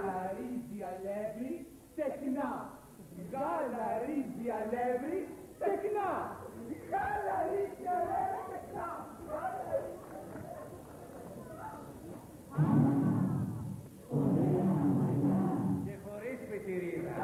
Γαλαρίζει αλεύρι τεκνά. Γαλαρίζει αλεύρι τεκνά. Γαλαρίζει αλεύρι τεκνά. Και χωρίς πιτηρίδα.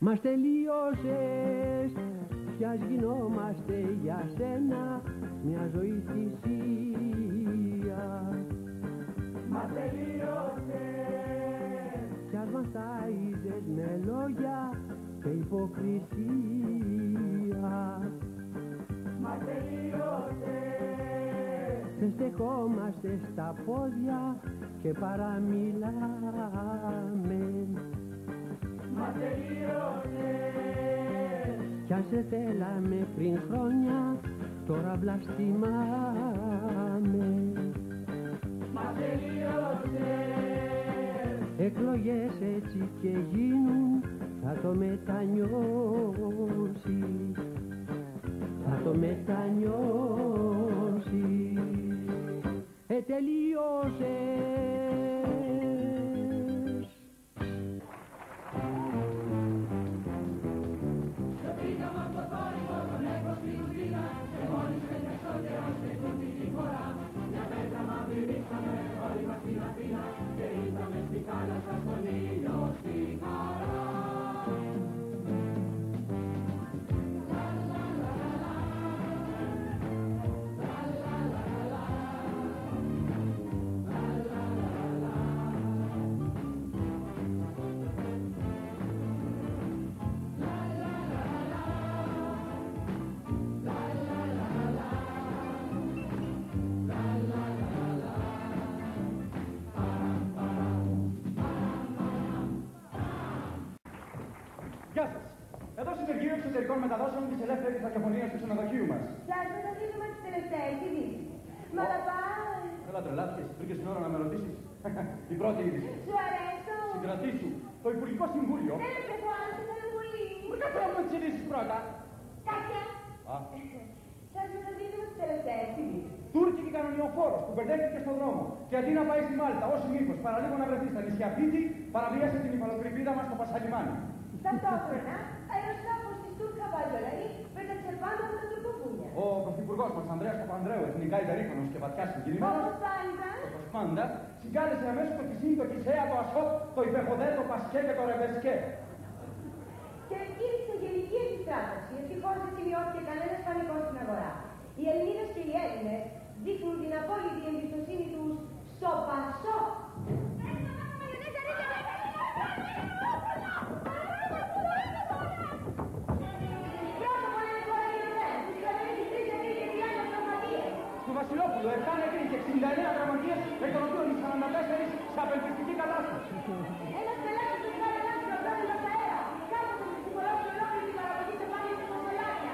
Μας τελείωσες, ποιας γινόμαστε για σένα μια ζωή θυσία. Μας τελείωσες, ποιας μας ταΐζες με λόγια και υποκρισία. Μας τελείωσες, δεν στεκόμαστε στα πόδια και παραμιλάμε. Μας τελείωσες, κι αν σε θέλαμε πριν χρόνια, τώρα βλαστημάμε. Μας τελείωσες, εκλογές έτσι και γίνουν, θα το μετανιώσεις, θα το μετανιώσεις. Τελείωσες. Γεια σας. Εδώ συνεργείο εξωτερικών μεταδόσεων της ελεύθερης ραδιοφωνίας του ξενοδοχείου μας. Σας το δίδυμα της τελευταίας ειδήσεις. Μα να πάει. Έλα τρελάθηκες, βρήκες την ώρα να με ρωτήσεις. Η πρώτη είδηση. Σου αρέσω. Συγκρατήσου. Το Υπουργικό Συμβούλιο. Θέλω και εγώ, αλλά σε θέλω πολύ. Κάτσε να μου τις ειδήσεις πρώτα. Κάτσε. Σας το δίδυμα της τελευταίας ειδήσεις. Τούρκικη κανονιοφόρος που μπερδεύτηκε στον δρόμο και αντί να πάει στη Μάλτα ως συνήθως παραλίγο να βρεθεί στα νησιά Φίτζη, παραβίασε την υφαλοκρηπίδα μας στο Πασαλιμάνι. Ταυτόχρονα, αεροσκάφος της Τούρκα Βαζολαρή πέταξε πάνω από τα τουρκοπούλια. Ο πρωθυπουργός μας Ανδρέας Παπανδρέου, εθνικά υπερήφανος και βαθιά συγκινημένος, όπως πάντα, συγκάλεσε αμέσως το Κισίν, το Κισέα, το Ασόπ, το Υπεχοδέ, το Πασκέ και το Ρεβεσκέ. Και κήρυξε γενική επιστράτευση. Ευτυχώς δεν σημειώθηκε κανένας πανικός στην αγορά. Οι Ελληνίδες και οι Έλληνες δείχνουν την απόλυτη εμπιστοσύνη τους στο Πασόκ. Του Βασιλόπουλου, 7 νεκροί και 69 τραυματίες, εκ των οποίων οι 44 σε απελπιστική κατάσταση. Ένας πελάτης του Καραλάς και ο πρόεδρος αέρα. Κάπως με ψυχολόγοι ολόκληρη την παραγωγή σε πάλι του Μοσολάκια.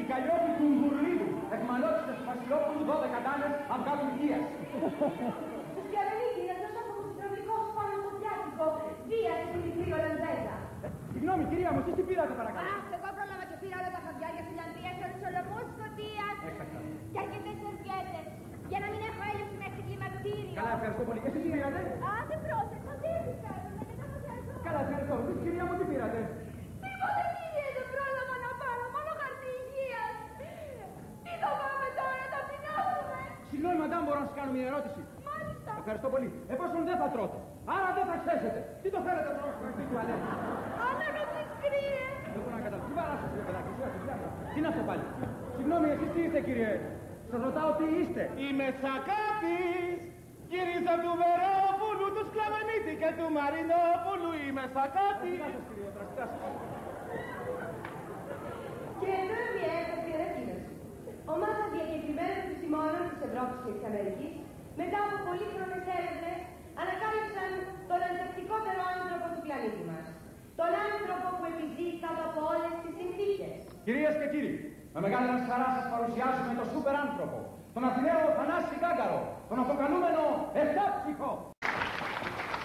Η Καλλιόπη του Μπουρλίδου εκμαλώτησε του Βασιλόπουλου 12 τάνες αυγά του υγείας. Στους Κιαδονίκη, ένας νοσόφωμος υδραυλικός πάνω στο πήρατε παρακαλώ. Αχ, εγώ πρόλαβα και πήρα όλα τα χαδιάρια φιλανδρίας, όλους ολομούς σκοτίας. Και αρκετές σερβιέτες. Για να μην έχω έλλειψη μέχρι την κλιμακτήριο. Καλά, ευχαριστώ πολύ. Και εσείς τι πήρατε? Α, δεν πρόσεξα, δεν φέρνω, μετά θα έρθω. Καλά, ευχαριστώ. Εσείς, κυρία μου, τι πήρατε? Τίποτα, κύριε, δεν πρόλαβα να πάρω, μόνο χαρτί υγείας. Τι το πάμε τώρα, τα πεινάσουμε. Συγγνώμη, μαντάμ, μπορώ να σας κάνω μια ερώτηση? Μάλιστα. Ευχαριστώ πολύ. Εφόσον δεν θα τρώτε, άρα δεν θα χέσετε. Τι το θέλετε τώρα στο χαρτί τουαλέτα? Αναγωγής, κύριε. Δεν μπορώ να καταλάβω. Τι βαράσατε, παιδάκι, τι είναι αυτό πάλι? Συγγνώμη, εσείς τι είστε, κύριε? Σας ρωτάω τι είστε. Είμαι Σακάτης, γύριζα του Βερόπουλου, του Σκλαβενίτη και του Μαρινόπουλου. Είμαι Σακάτης. Και τώρα μια έκτακτη ανακοίνωση. Ομάδα διακεκριμένων επιστημόνων της Ευρώπης και της Αμερικής, μετά από πολύχρονες έρευνες, ανακάλυψαν τον ανθεκτικότερο άνθρωπο του πλανήτη μας. Τον άνθρωπο που επιζεί κάτω από όλες τις συνθήκες. Κυρίες και κύριοι, με μεγάλη μας χαρά σας παρουσιάζουμε τον σούπερ άνθρωπο, τον Αθηναίο Θανάση Γκάγκαρο, τον αποκαλούμενο Εφτάψυχο.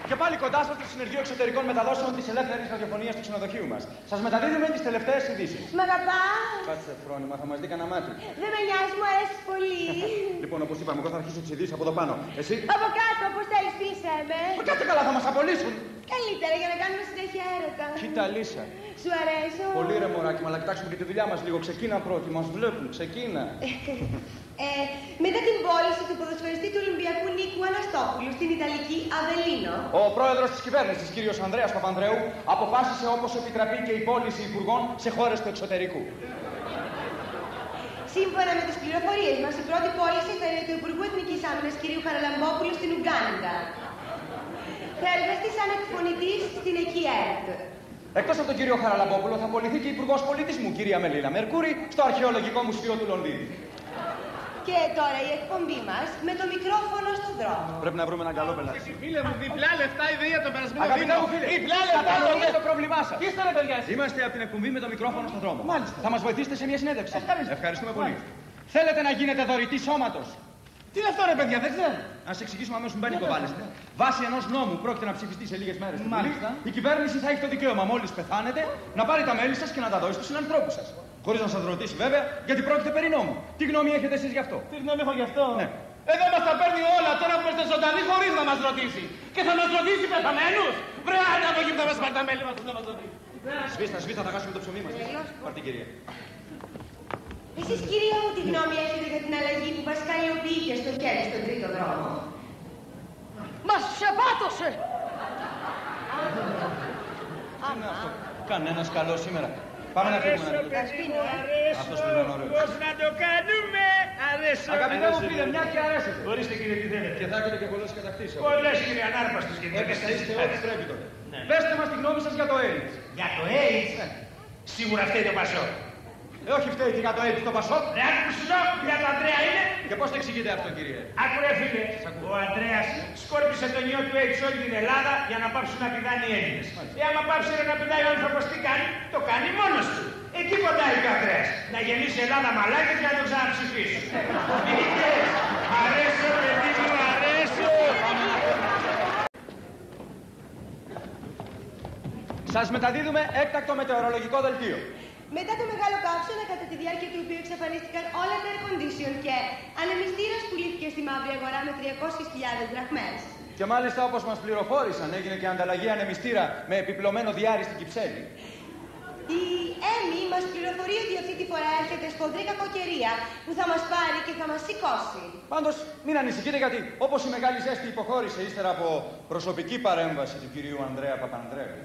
Και πάλι κοντά σας στο Συνεργείο Εξωτερικών Μεταδόσεων της Ελεύθερης Ραδιοφωνίας του ξενοδοχείου μας. Σας μεταδίδουμε τις τελευταίες ειδήσεις. Μ' αγαπάς? Κάτσε φρόνημα, θα μας δει κανένα μάτι. Δεν με νοιάζει, μου αρέσει πολύ. Λοιπόν, όπως είπαμε, εγώ θα αρχίσω τις ειδήσεις από εδώ πάνω. Εσύ? Από κάτω, όπως θέλεις, πείσαι με. Κάτσε καλά, θα μας απολύσουν. Καλύτερα για να κάνουμε συνέχεια έρωτα. Κοίτα, Λύσα. Σου αρέσω? Πολύ ρε μωράκι, μα αλλά κοιτάξουμε και τη δουλειά μας λίγο. Ξεκίνα πρώτη, μας βλέπουν, ξεκίνα. Μετά την πώληση του ποδοσφαιριστή του Ολυμπιακού Νίκου Αναστόπουλου στην Ιταλική Αβελίνο, Ο πρόεδρος της κυβέρνησης, κύριος Ανδρέας Παπανδρέου, αποφάσισε όπως επιτραπεί και η πώληση υπουργών σε χώρες του εξωτερικού. σύμφωνα με τις πληροφορίες μας, η πρώτη πώληση θα είναι του Υπουργού Εθνικής Άμυνας κ. Χαραλαμπόπουλου στην Ουγκάντα. Θα εργαστεί σαν εκφωνητής στην ΕΚΙΕΡΤ. Εκτός από τον κύριο Χαραλαμπόπουλο, θα πωληθεί και η Υπουργός Πολιτισμού, κυρία Μελίνα Μερκούρη, στο Αρχαιολογικό Μουσείο του Λονδίνου. Και τώρα η εκπομπή μας με το μικρόφωνο στον δρόμο. Πρέπει να βρούμε έναν καλό πελάτη. Φίλε μου, διπλά λεφτά ιδέα το περασμένο Αγαπητέ μου φίλε, Διπλά λεφτά κατανοείτε το πρόβλημά σας. Τι είστε ρε παιδιά εσείς? Είμαστε από την εκπομπή με το μικρόφωνο στον δρόμο. Μάλιστα. Θα μας βοηθήσετε σε μια συνέντευξη. Ευχαριστούμε πολύ. Μάλιστα. Θέλετε να γίνετε δωρητή σώματος? Τι είναι αυτό ρε παιδιά, δεν ξέρω. Να σε εξηγήσουμε αμέσως μην κοβάλλεστε. Βάσει ενός νόμου πρόκειται να ψηφιστεί σε λίγες μέρες. Μάλιστα. Η κυβέρνηση θα έχει το δικαίωμα μόλις πεθάνετε να πάρει τα μέλη σας και να τα δώσει στους συνανθρώπους σας. Χωρίς να σας ρωτήσει βέβαια, γιατί πρόκειται περί νόμου. Τι γνώμη έχετε εσείς γι' αυτό? Τι γνώμη έχω γι' αυτό? Ναι. Εδώ μας τα παίρνει όλα τώρα που είμαστε ζωντανοί χωρίς να μας ρωτήσει. Και θα μας ρωτήσει πεθαμένους. Βρε άντε από εκεί που θα μας πάρει τα μέλη μας να μας ρωτήσει. Σβήστα, θα χάσουμε το ψωμί μας. Πάρ' την κυρία. Εσείς κυρία μου τι γνώμη έχετε για την αλλαγή που μας καλλιοποιείται στο χέρι στον τρίτο δρόμο? Μας ξεπάτωσε! Είναι αυτό. Κανένας καλός σήμερα. Πάμε να φύγουμε. Αυτός πρέπει να είναι ωραίος. Πώς να το κάνουμε, αρέσω. Αγαπητέ μου φίλε, μια και αρέσετε. Ορίστε κύριε τι θέλετε. Και θα έχετε και πολλές κατακτήσεις. Πολλές κύριε ανάρπαστες και Έπεσα είστε ό,τι πρέπει τότε. Πέστε μας τη γνώμη σας για το AIDS. Για το AIDS, σίγουρα φταίει το Πασόκ. Όχι φταίει και για το AIDS το Πασόκ. Ρε άκουσο, για το Αντρέα είναι. Και πώς το εξηγείτε αυτό κύριε? Άκου ρε φίλε, ο Αντρέας σκόρπισε τον ιό του AIDS όλη την Ελλάδα για να πάψουν να πηδάνε οι Έλληνες. Άμα πάψει να πηδάει ο άνθρωπος τι κάνει, το κάνει μόνος του. Εκεί κοντάει και ο Αντρέας. Να γεννήσει η Ελλάδα μαλάκες για να τον ξαναψηφίσει. Αρέσω παιδί μου, αρέσω. Σας μεταδίδουμε έκτακτο μετεωρολογικό δελτίο. Μετά το μεγάλο καύσωνα, κατά τη διάρκεια του οποίου εξαφανίστηκαν όλα τα air condition και ανεμιστήρας πουλήθηκε στη μαύρη αγορά με 300.000 δραχμές. Και μάλιστα όπως μας πληροφόρησαν έγινε και ανταλλαγή ανεμιστήρα με επιπλωμένο διάρρη στην Κυψέλη. Η Έμι μας πληροφορεί ότι αυτή τη φορά έρχεται σφοδρή κακοκαιρία που θα μας πάρει και θα μας σηκώσει. Πάντως μην ανησυχείτε γιατί όπως η Μεγάλη Ζέστη υποχώρησε ύστερα από προσωπική παρέμβαση του κυρίου Ανδρέα Παπανδρέου,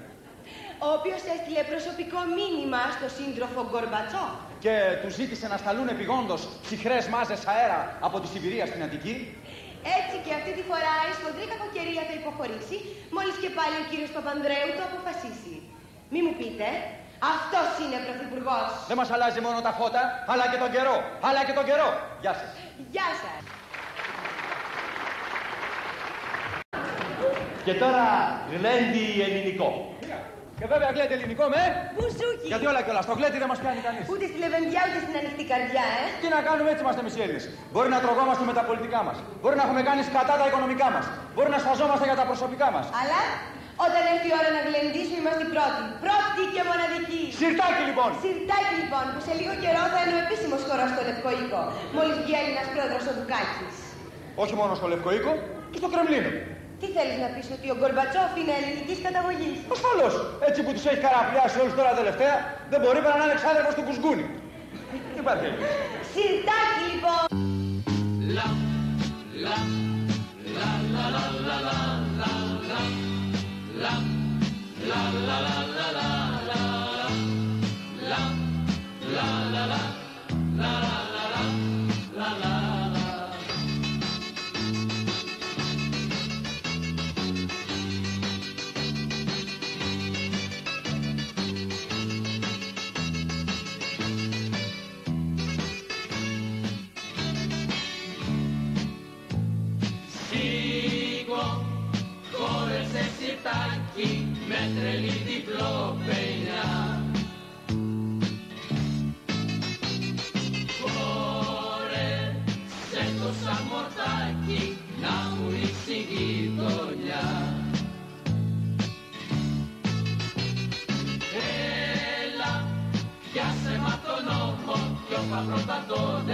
ο οποίος έστειλε προσωπικό μήνυμα στο σύντροφο Γκορμπατσόφ και του ζήτησε να σταλούν επιγόντως ψυχρές μάζες αέρα από τη Σιβηρία στην Αττική, έτσι και αυτή τη φορά η σφοδρή κακοκαιρία θα υποχωρήσει μόλις και πάλι ο κύριος Παπανδρέου το αποφασίσει. Μη μου πείτε, αυτός είναι πρωθυπουργός. δεν μας αλλάζει μόνο τα φώτα, αλλά και τον καιρό. Αλλά και τον καιρό. Γεια σας. Γεια σας. Και τώρα γλέντι ελληνικό. Και βέβαια γλέντι ελληνικό με. Μπουζούκι. Γιατί όλα κιόλας. Το γλέντι δεν μας πιάνει κανείς. Ούτε στη λεβενδιά ούτε στην ανοιχτή καρδιά, Τι να κάνουμε, έτσι είμαστε εμείς οι Έλληνες. Μπορεί να τρογόμαστε με τα πολιτικά μας. Μπορεί να έχουμε κάνει σκατά τα οικονομικά μας. Μπορεί να σφαζόμαστε για τα προσωπικά μας. Όταν έρθει η ώρα να γλεντήσουμε είμαστε οι πρώτοι. Πρώτοι και μοναδικοί. Σιρτάκι λοιπόν. Σιρτάκι λοιπόν, που σε λίγο καιρό θα είναι ο επίσημος χορός στο Λευκό Οίκο. Μόλις βγει Έλληνας πρόεδρος ο Δουκάκης. Όχι μόνο στο Λευκό Οίκο, και στο Κρεμλίνο. Τι θέλεις να πεις, ότι ο Γκορμπατσόφ είναι ελληνικής καταγωγής? Ασφαλώς. Έτσι που τους έχει καραπιάσει όλους τώρα τελευταία, δεν μπορεί παρά να είναι εξάδερφος του Κουσκούνη. Τι υπάρχει έτσι. Σιρτάκι λοιπόν. Με τρελή διπλοπαιά. Χόρεψε το σαμορτάκι να μου ρίξει γειτονιά. Έλα, πιάσε μα τον νόμο κι όπα πρώτα τον